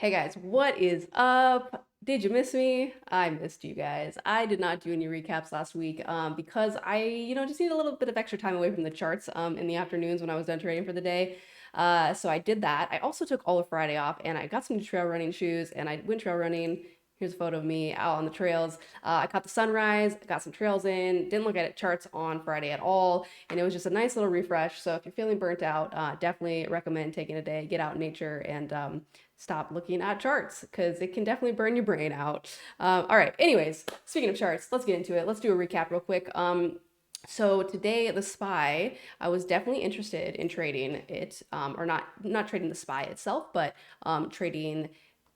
Hey guys, what is up? Did you miss me? I missed you guys. I did not do any recaps last week because I just need a little bit of extra time away from the charts in the afternoons when I was done trading for the day. So I did that. I also took all of Friday off and I got some new trail running shoes and I went trail running. Here's a photo of me out on the trails. I caught the sunrise, got some trails in, didn't look at it charts on Friday at all, and it was just a nice little refresh. So if you're feeling burnt out, definitely recommend taking a day, get out in nature, and stop looking at charts because it can definitely burn your brain out. All right, anyways, speaking of charts, let's get into it. Let's do a recap real quick. So today, the SPY, I was definitely interested in trading it, or not trading the SPY itself, but trading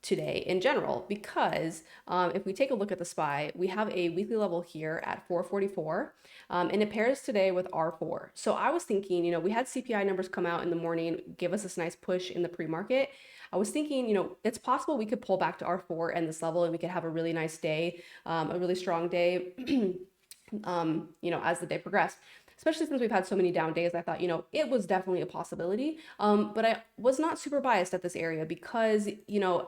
today in general, because if we take a look at the SPY, we have a weekly level here at 444, and it pairs today with R4. So I was thinking, we had CPI numbers come out in the morning, give us this nice push in the pre-market. I was thinking, it's possible we could pull back to R4 and this level and we could have a really nice day, a really strong day, as the day progressed. Especially since we've had so many down days, I thought, it was definitely a possibility. But I was not super biased at this area because,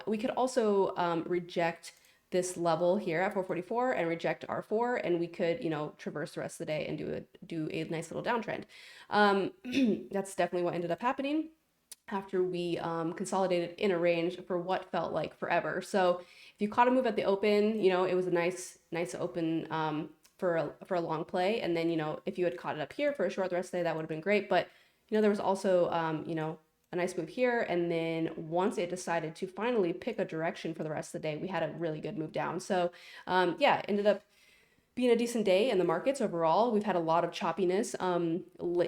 we could also reject this level here at 444 and reject R4, and we could, traverse the rest of the day and do a nice little downtrend. That's definitely what ended up happening after we consolidated in a range for what felt like forever. So if you caught a move at the open, it was a nice open for a long play. And then, if you had caught it up here for a short the rest of the day, that would have been great. But, there was also, a nice move here. And then once it decided to finally pick a direction for the rest of the day, we had a really good move down. So yeah, ended up being a decent day in the markets overall. We've had a lot of choppiness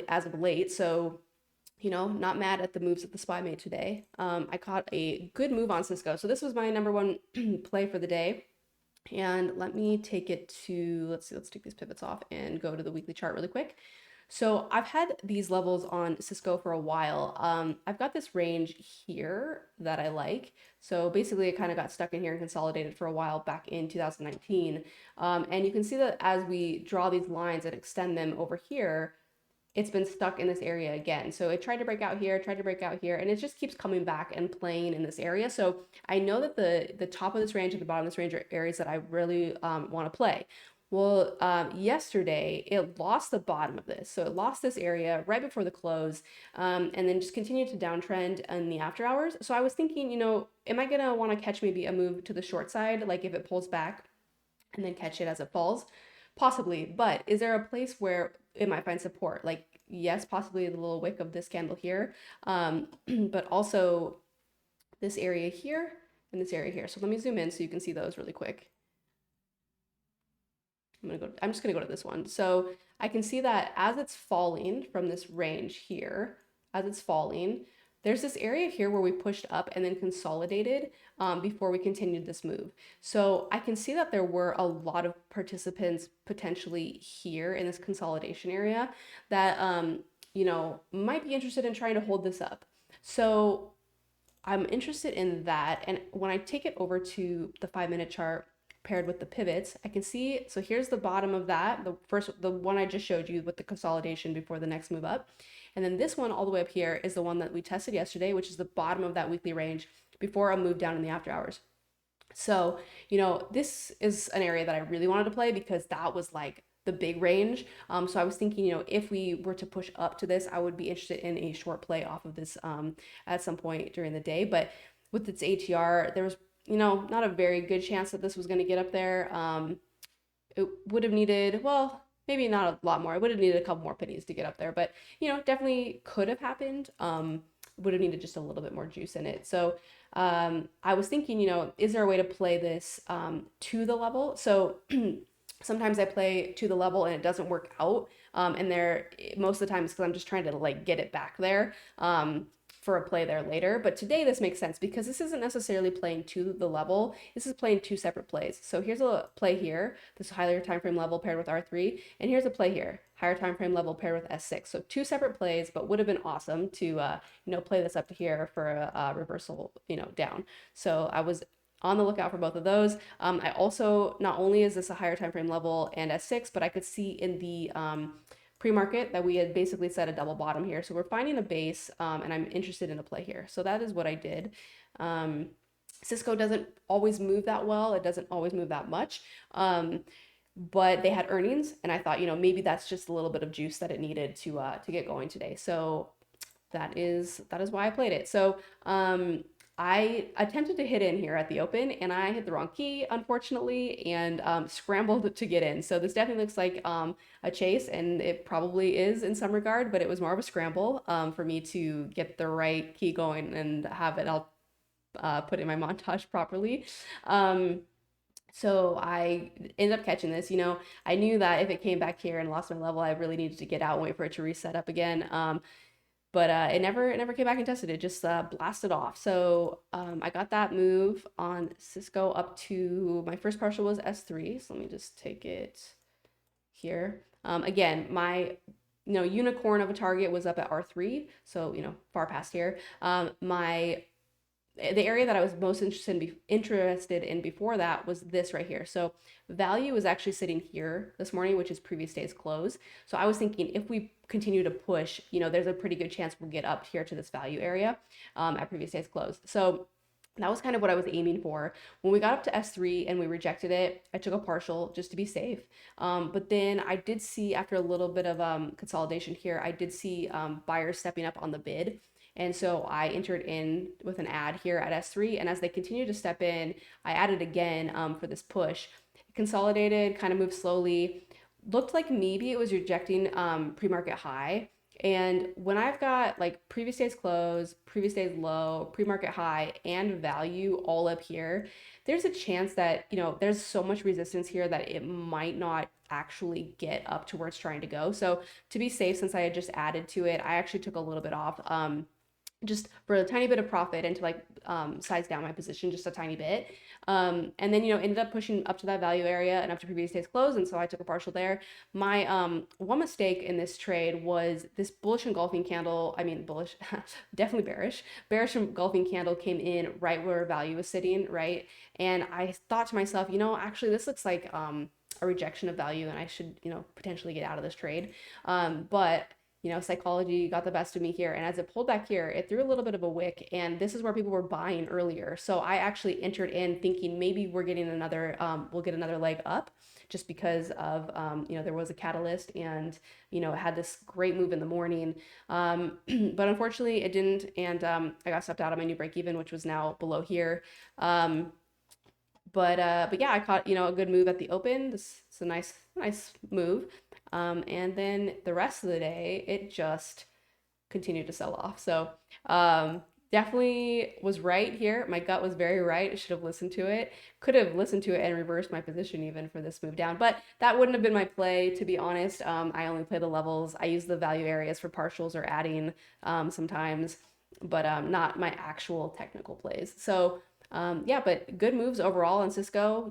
as of late. So not mad at the moves that the SPY made today. I caught a good move on Cisco. So this was my number one play for the day. And let me take it to, let's take these pivots off and go to the weekly chart really quick. So I've had these levels on Cisco for a while. I've got this range here that I like. So basically it kind of got stuck in here and consolidated for a while back in 2019. And you can see that as we draw these lines and extend them over here, it's been stuck in this area again. So it tried to break out here, and it just keeps coming back and playing in this area. So I know that the top of this range and the bottom of this range are areas that I really want to play. Well, yesterday it lost the bottom of this. So it lost this area right before the close, and then just continued to downtrend in the after hours. So I was thinking, am I gonna want to catch maybe a move to the short side, like if it pulls back and then catch it as it falls? Possibly, but is there a place where it might find support? Like, yes, possibly the little wick of this candle here, but also this area here and this area here. So let me zoom in so you can see those really quick. I'm just gonna go to this one. So I can see that as it's falling from this range here, as it's falling, there's this area here where we pushed up and then consolidated before we continued this move. So I can see that there were a lot of participants potentially here in this consolidation area that, might be interested in trying to hold this up. So I'm interested in that. And when I take it over to the 5-minute chart paired with the pivots, I can see, so here's the bottom of that, the one I just showed you with the consolidation before the next move up. And then this one all the way up here is the one that we tested yesterday, which is the bottom of that weekly range before a move down in the after hours. So, this is an area that I really wanted to play because that was like the big range. So I was thinking, if we were to push up to this, I would be interested in a short play off of this at some point during the day. But with its ATR, there was, not a very good chance that this was going to get up there. It would have needed, well, maybe not a lot more. It would have needed a couple more pennies to get up there, but definitely could have happened. Would have needed just a little bit more juice in it. So I was thinking, is there a way to play this to the level? So sometimes I play to the level and it doesn't work out. And most of the time it's because I'm just trying to like get it back there. For a play there later. But today this makes sense because this isn't necessarily playing to the level. This is playing two separate plays. So here's a play here, this higher time frame level paired with R3, and here's a play here, higher time frame level paired with S6. So two separate plays, but would have been awesome to play this up to here for a reversal, down. So I was on the lookout for both of those. I also, not only is this a higher time frame level and S6, but I could see in the pre-market that we had basically set a double bottom here. So we're finding a base and I'm interested in a play here. So that is what I did. Cisco doesn't always move that well. It doesn't always move that much. But they had earnings, and I thought, maybe that's just a little bit of juice that it needed to get going today. So that is why I played it. So I attempted to hit in here at the open, and I hit the wrong key, unfortunately, and scrambled to get in. So this definitely looks like a chase, and it probably is in some regard, but it was more of a scramble for me to get the right key going and have it all put in my montage properly. Um, so I ended up catching this. I knew that if it came back here and lost my level, I really needed to get out and wait for it to reset up again. But it never came back and tested. It just blasted off. So I got that move on Cisco up to my first partial was S3. So let me just take it here. Again, my unicorn of a target was up at R3, so far past here. The area that I was most interested in before that was this right here. So value is actually sitting here this morning, which is previous day's close. So I was thinking if we continue to push, there's a pretty good chance we'll get up here to this value area at previous day's close. So that was kind of what I was aiming for. When we got up to S3 and we rejected it, I took a partial just to be safe. But then I did see, after a little bit of consolidation here, I did see buyers stepping up on the bid. And so I entered in with an ad here at S3. And as they continue to step in, I added again for this push. Consolidated, kind of moved slowly. Looked like maybe it was rejecting pre-market high. And when I've got like previous day's close, previous day's low, pre-market high, and value all up here, there's a chance that, there's so much resistance here that it might not actually get up to where it's trying to go. So to be safe, since I had just added to it, I actually took a little bit off. Just for a tiny bit of profit and to like size down my position just a tiny bit. And then, ended up pushing up to that value area and up to previous day's close. And so I took a partial there. My one mistake in this trade was this bullish engulfing candle. I mean, bullish, definitely bearish. Bearish engulfing candle came in right where value was sitting, right? And I thought to myself, actually, this looks like a rejection of value and I should, potentially get out of this trade. But psychology got the best of me here. And as it pulled back here, it threw a little bit of a wick. And this is where people were buying earlier. So I actually entered in thinking maybe we'll get another leg up just because of, there was a catalyst and, it had this great move in the morning. But unfortunately it didn't. And I got stepped out of my new break even, which was now below here. But yeah, I caught, a good move at the open. This is a nice move. And then the rest of the day, it just continued to sell off. So definitely was right here. My gut was very right. I should have listened to it. Could have listened to it and reversed my position even for this move down. But that wouldn't have been my play, to be honest. I only play the levels. I use the value areas for partials or adding sometimes, but not my actual technical plays. So yeah, but good moves overall on Cisco,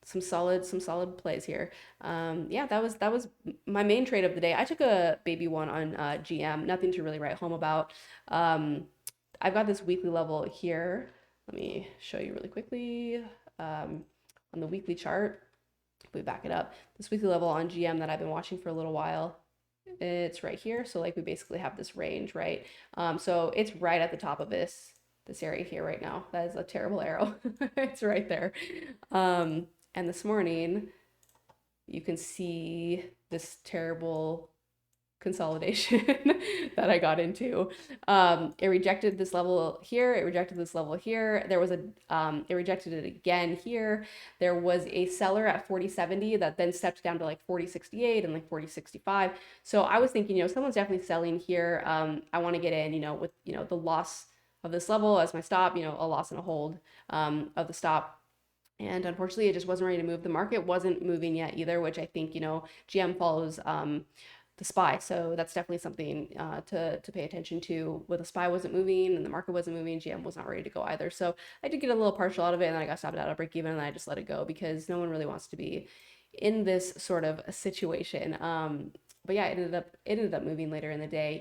some solid plays here. Yeah, that was my main trade of the day. I took a baby one on GM, nothing to really write home about. I've got this weekly level here. Let me show you really quickly. On the weekly chart, if we back it up, this weekly level on GM that I've been watching for a little while, it's right here. So like we basically have this range, right? So it's right at the top of this area here right now. That is a terrible arrow. It's right there. And this morning, you can see this terrible consolidation that I got into. It rejected this level here. It rejected this level here. It rejected it again here. There was a seller at 40.70 that then stepped down to like 40.68 and like 40.65. So I was thinking, someone's definitely selling here. I want to get in, with, the loss of this level as my stop, a loss and a hold of the stop. And unfortunately, it just wasn't ready to move. The market wasn't moving yet either, which I think, GM follows the SPY. So that's definitely something to pay attention to. Where the SPY wasn't moving and the market wasn't moving, GM was not ready to go either. So I did get a little partial out of it, and then I got stopped out of break even, and I just let it go because no one really wants to be in this sort of a situation. but yeah, it ended up moving later in the day.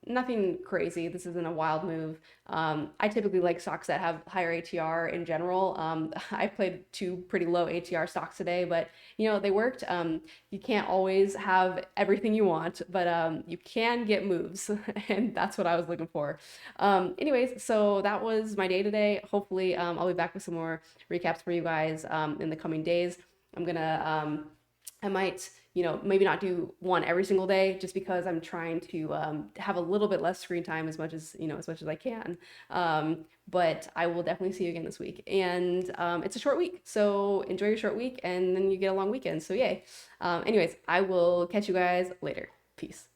Nothing crazy. This isn't a wild move. I typically like stocks that have higher ATR in general. I played two pretty low ATR stocks today, but they worked. You can't always have everything you want, but you can get moves, and that's what I was looking for. Anyways, so that was my day today. Hopefully, I'll be back with some more recaps for you guys in the coming days. I'm gonna I might, maybe not do one every single day just because I'm trying to have a little bit less screen time as much as I can. But I will definitely see you again this week. And it's a short week, so enjoy your short week and then you get a long weekend. So yay. Anyways, I will catch you guys later. Peace.